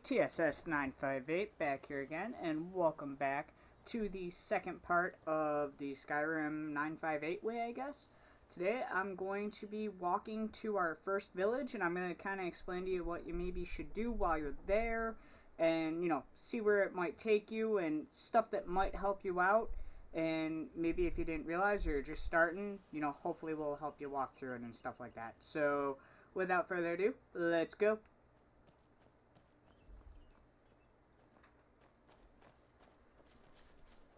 TSS 958 back here again, and welcome back to the second part of the Skyrim 958 way, I guess. Today I'm going to be walking to our first village, and I'm going to kind of explain to you what you maybe should do while you're there, and, see where it might take you, and stuff that might help you out, and maybe if you didn't realize or you're just starting, hopefully we'll help you walk through it and stuff like that. So, without further ado, let's go.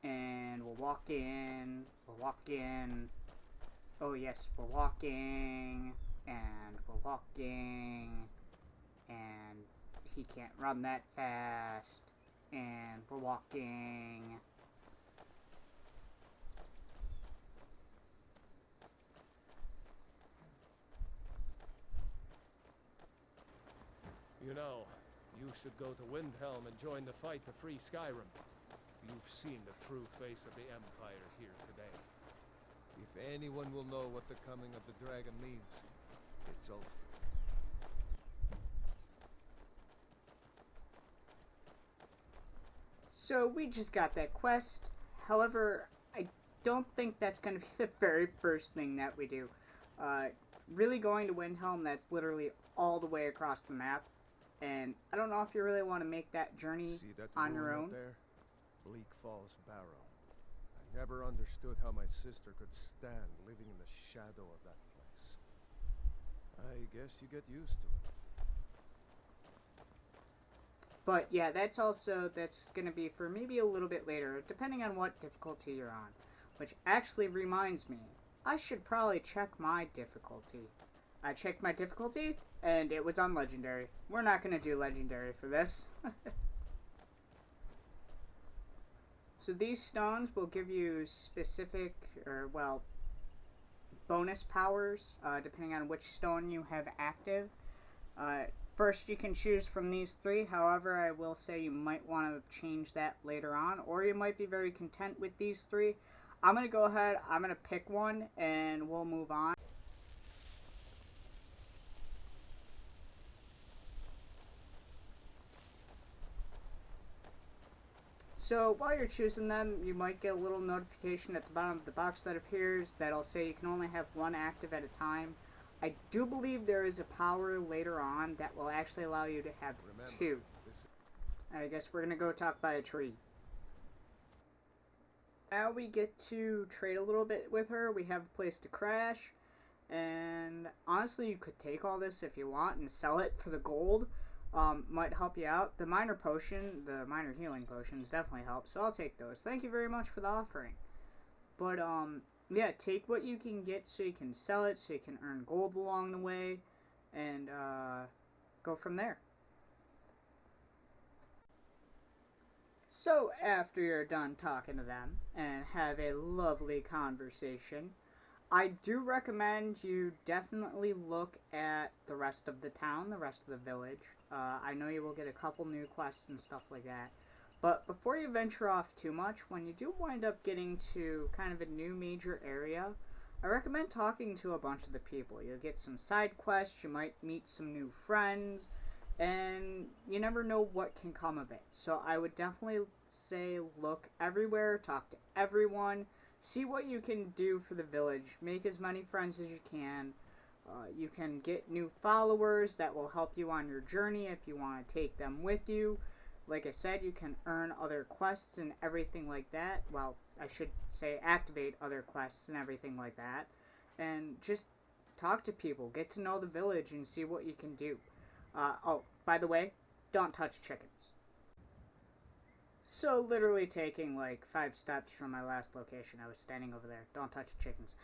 And we'll walk in, oh yes, we're walking, and we're walking, and he can't run that fast, and we're walking. You should go to Windhelm and join the fight to free Skyrim. You've seen the true face of the Empire here today. If anyone will know what the coming of the dragon means, it's Ulf. So we just got that quest. However, I don't think that's going to be the very first thing that we do. Really going to Windhelm, that's literally all the way across the map. And I don't know if you really want to make that journey on your own. There? Bleak Falls Barrow. I never understood how my sister could stand living in the shadow of that place. I guess you get used to it. But yeah, that's going to be for maybe a little bit later, depending on what difficulty you're on. Which actually reminds me, I should probably check my difficulty. I checked my difficulty, and it was on Legendary. We're not going to do Legendary for this. So these stones will give you specific, bonus powers, depending on which stone you have active. First, you can choose from these three. However, I will say you might want to change that later on, or you might be very content with these three. I'm going to go ahead, I'm going to pick one, and we'll move on. So while you're choosing them, you might get a little notification at the bottom of the box that appears that'll say you can only have one active at a time. I do believe there is a power later on that will actually allow you to have two. I guess we're going to go talk by a tree. Now we get to trade a little bit with her. We have a place to crash. And honestly, you could take all this if you want and sell it for the gold. Might help you out. The minor healing potions definitely help, so I'll take those. Thank you very much for the offering. But, yeah, take what you can get so you can sell it, so you can earn gold along the way, and, go from there. So, after you're done talking to them, and have a lovely conversation, I do recommend you definitely look at the rest of the town, the rest of the village. I know you will get a couple new quests and stuff like that. But before you venture off too much, when you do wind up getting to kind of a new major area, I recommend talking to a bunch of the people. You'll get some side quests, you might meet some new friends, and you never know what can come of it. So I would definitely say look everywhere, talk to everyone, see what you can do for the village, make as many friends as you can. You can get new followers that will help you on your journey if you want to take them with you. Like I said, you can earn other quests and everything like that. Well, I should say activate other quests and everything like that. And just talk to people, get to know the village and see what you can do. Oh, by the way, don't touch chickens. So literally taking like 5 steps from my last location, I was standing over there. Don't touch chickens.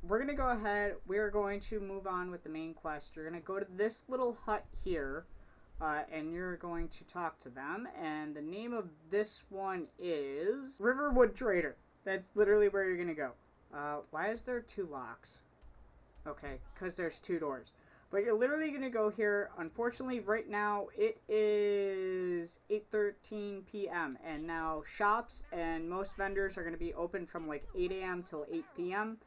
We're going to go ahead. We are going to move on with the main quest. You're going to go to this little hut here, and you're going to talk to them. And the name of this one is Riverwood Trader. That's literally where you're going to go. Why is there 2 locks? Okay, because there's 2 doors. But you're literally going to go here. Unfortunately, right now, it is 8:13 p.m. And now shops and most vendors are going to be open from like 8 a.m. till 8 p.m.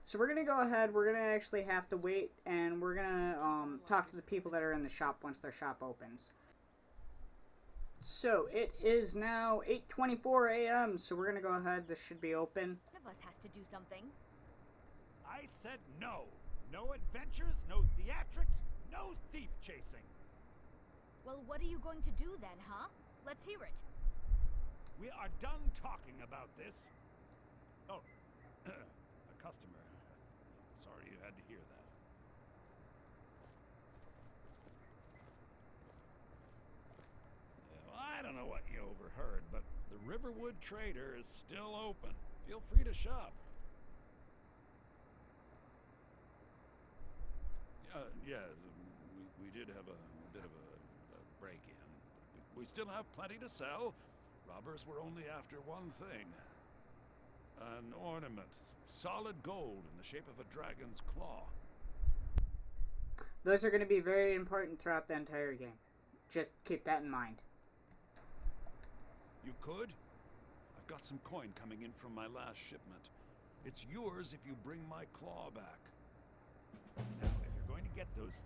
So we're going to go ahead. We're going to actually have to wait. And we're going to talk to the people that are in the shop once their shop opens. So it is now 8:24 a.m. So we're gonna go ahead. This should be open. One of us has to do something. I said no. No adventures, no theatrics, no thief chasing. Well, what are you going to do then, huh? Let's hear it. We are done talking about this. Oh, a customer. Sorry you had to hear that. Well, I don't know what you overheard, but the Riverwood Trader is still open. Feel free to shop. Yeah, we did have a bit of a break-in. We still have plenty to sell. Robbers were only after one thing. An ornament, solid gold in the shape of a dragon's claw. Those are going to be very important throughout the entire game. Just keep that in mind. You could? I've got some coin coming in from my last shipment. It's yours if you bring my claw back. Now, if you're going to get those...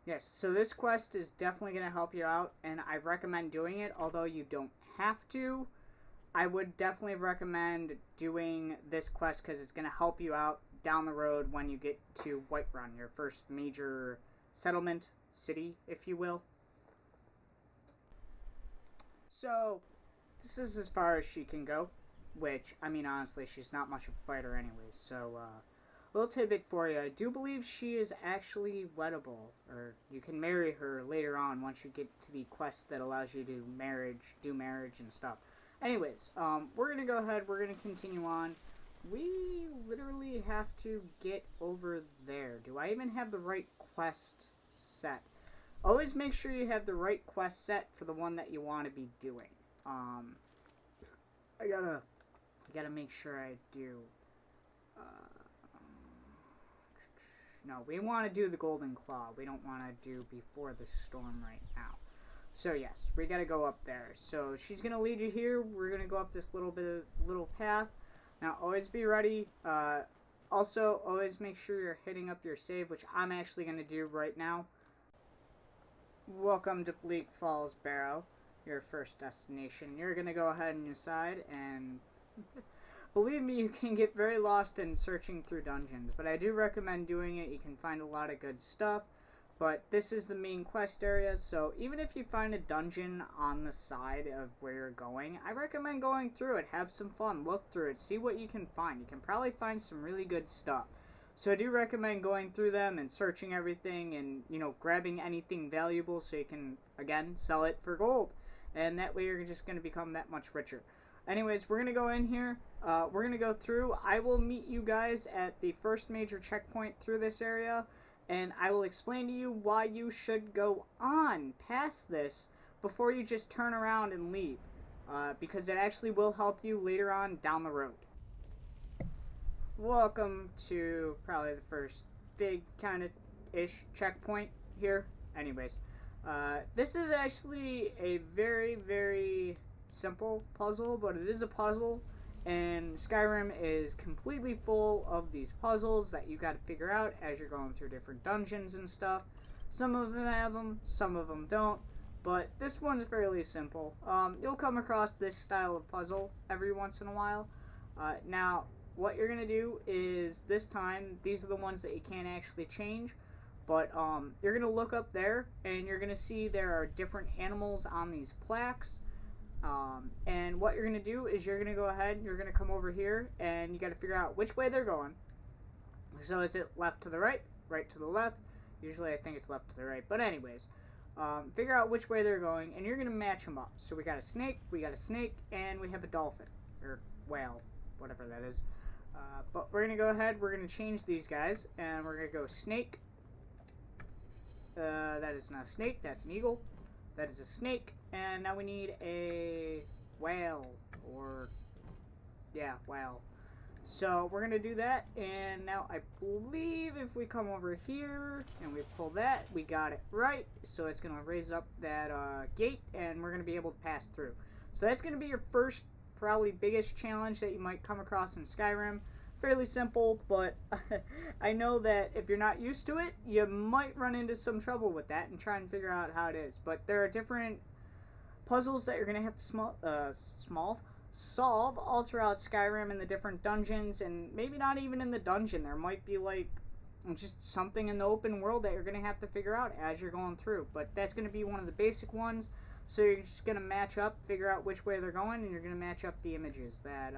Yes, so this quest is definitely going to help you out, and I recommend doing it, although you don't have to. I would definitely recommend doing this quest because it's going to help you out down the road when you get to Whiterun, your first major settlement, city, if you will. So, this is as far as she can go, which, I mean, honestly, she's not much of a fighter anyways, so, little tidbit for you. I do believe she is actually weddable, or you can marry her later on once you get to the quest that allows you to do marriage and stuff. Anyways, we're going to go ahead, we're going to continue on. We literally have to get over there. Do I even have the right quest set? Always make sure you have the right quest set for the one that you want to be doing. I gotta make sure I do. No, we want to do the Golden Claw. We don't want to do Before the Storm right now. So yes, we gotta go up there. So she's gonna lead you here. We're gonna go up this little path. Now always be ready. Also, always make sure you're hitting up your save, which I'm actually gonna do right now. Welcome to Bleak Falls Barrow, your first destination. You're gonna go ahead and decide, and believe me, you can get very lost in searching through dungeons, but I do recommend doing it. You can find a lot of good stuff, but this is the main quest area, so even if you find a dungeon on the side of where you're going, I recommend going through it. Have some fun, look through it, see what you can find. You can probably find some really good stuff. So I do recommend going through them and searching everything and, grabbing anything valuable so you can, again, sell it for gold. And that way you're just going to become that much richer. Anyways, we're going to go in here. We're going to go through. I will meet you guys at the first major checkpoint through this area, and I will explain to you why you should go on past this before you just turn around and leave, because it actually will help you later on down the road. Welcome to probably the first big kind of ish checkpoint here. Anyways, this is actually a very, very simple puzzle, but it is a puzzle, and Skyrim is completely full of these puzzles that you got to figure out as you're going through different dungeons and stuff. Some of them have them, some of them don't, but this one is fairly simple. You'll come across this style of puzzle every once in a while. Now, what you're going to do is, this time, these are the ones that you can't actually change, but you're going to look up there, and you're going to see there are different animals on these plaques. And what you're going to do is you're going to go ahead, you're going to come over here, and you got to figure out which way they're going. So is it left to the right to the left? Usually I think it's left to the right, but anyways, figure out which way they're going, and you're going to match them up. So we got a snake, and we have a dolphin, or whale, whatever that is. But we're going to go ahead, we're going to change these guys, and we're going to go snake. That is not a snake, that's an eagle. That is a snake, and now we need a whale, whale. So we're going to do that, and now I believe if we come over here and we pull that, we got it right. So it's going to raise up that gate, and we're going to be able to pass through. So that's going to be your first, probably biggest challenge that you might come across in Skyrim. Fairly simple, but I know that if you're not used to it, you might run into some trouble with that and try and figure out how it is. But there are different puzzles that you're going to have to solve all throughout Skyrim in the different dungeons, and maybe not even in the dungeon. There might be like just something in the open world that you're going to have to figure out as you're going through. But that's going to be one of the basic ones. So you're just going to match up, figure out which way they're going, and you're going to match up the images that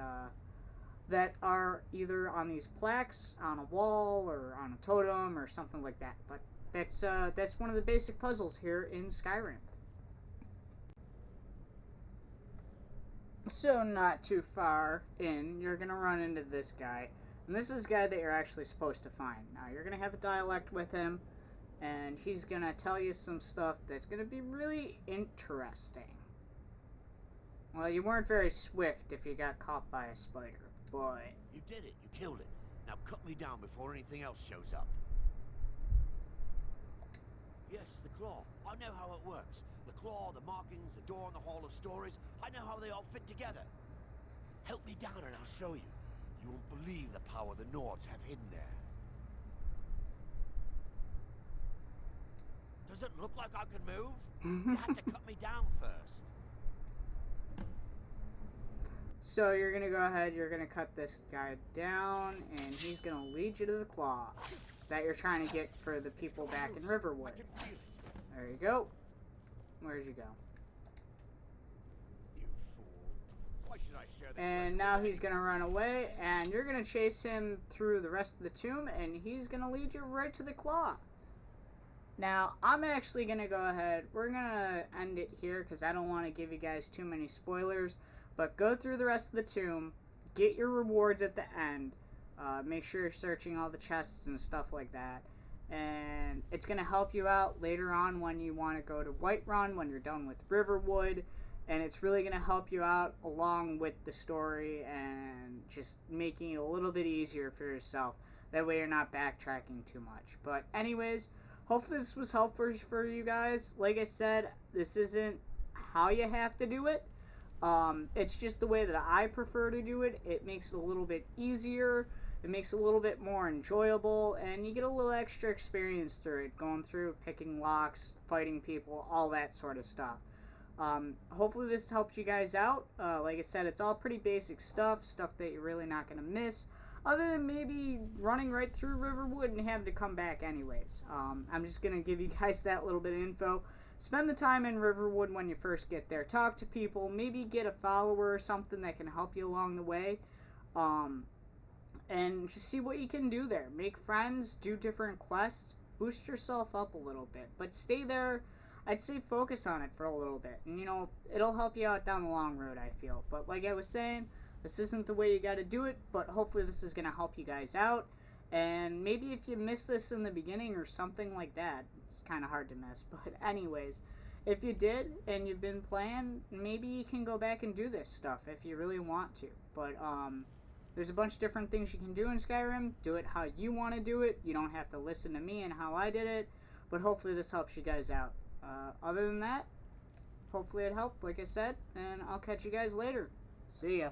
are either on these plaques, on a wall, or on a totem, or something like that. But that's one of the basic puzzles here in Skyrim. So not too far in, you're going to run into this guy. And this is the guy that you're actually supposed to find. Now, you're going to have a dialect with him, and he's going to tell you some stuff that's going to be really interesting. Well, you weren't very swift if you got caught by a spider, but... You did it. You killed it. Now cut me down before anything else shows up. Yes, the claw. I know how it works. The claw, the markings, the door in the Hall of Stories. I know how they all fit together. Help me down and I'll show you. You won't believe the power the Nords have hidden there. Does it look like I can move? You have to cut me down first. So you're going to go ahead, you're going to cut this guy down, and he's going to lead you to the claw that you're trying to get for the people back in Riverwood. There you go. Where'd you go? You fool. Why should I share the And now he's going to run away, and you're going to chase him through the rest of the tomb, and he's going to lead you right to the claw. Now, I'm actually going to go ahead, we're going to end it here, because I don't want to give you guys too many spoilers, but go through the rest of the tomb, get your rewards at the end, make sure you're searching all the chests and stuff like that, and it's going to help you out later on when you want to go to Whiterun, when you're done with Riverwood, and it's really going to help you out along with the story and just making it a little bit easier for yourself. That way you're not backtracking too much. But anyways, hopefully this was helpful for you guys. Like I said, this isn't how you have to do it. It's just the way that I prefer to do it. It makes it a little bit easier. It makes it a little bit more enjoyable, and you get a little extra experience through it, going through, picking locks, fighting people, all that sort of stuff. Hopefully this helped you guys out. Like I said, it's all pretty basic stuff that you're really not going to miss, other than maybe running right through Riverwood and having to come back anyways. I'm just going to give you guys that little bit of info. Spend the time in Riverwood when you first get there. Talk to people. Maybe get a follower or something that can help you along the way. And just see what you can do there. Make friends. Do different quests. Boost yourself up a little bit. But stay there. I'd say focus on it for a little bit. And, it'll help you out down the long road, I feel. But like I was saying, this isn't the way you got to do it. But hopefully this is going to help you guys out. And maybe if you missed this in the beginning or something like that, it's kind of hard to miss. But anyways, if you did and you've been playing, maybe you can go back and do this stuff if you really want to. But there's a bunch of different things you can do in Skyrim. Do it how you want to do it. You don't have to listen to me and how I did it. But hopefully this helps you guys out. Other than that, hopefully it helped, like I said. And I'll catch you guys later. See ya.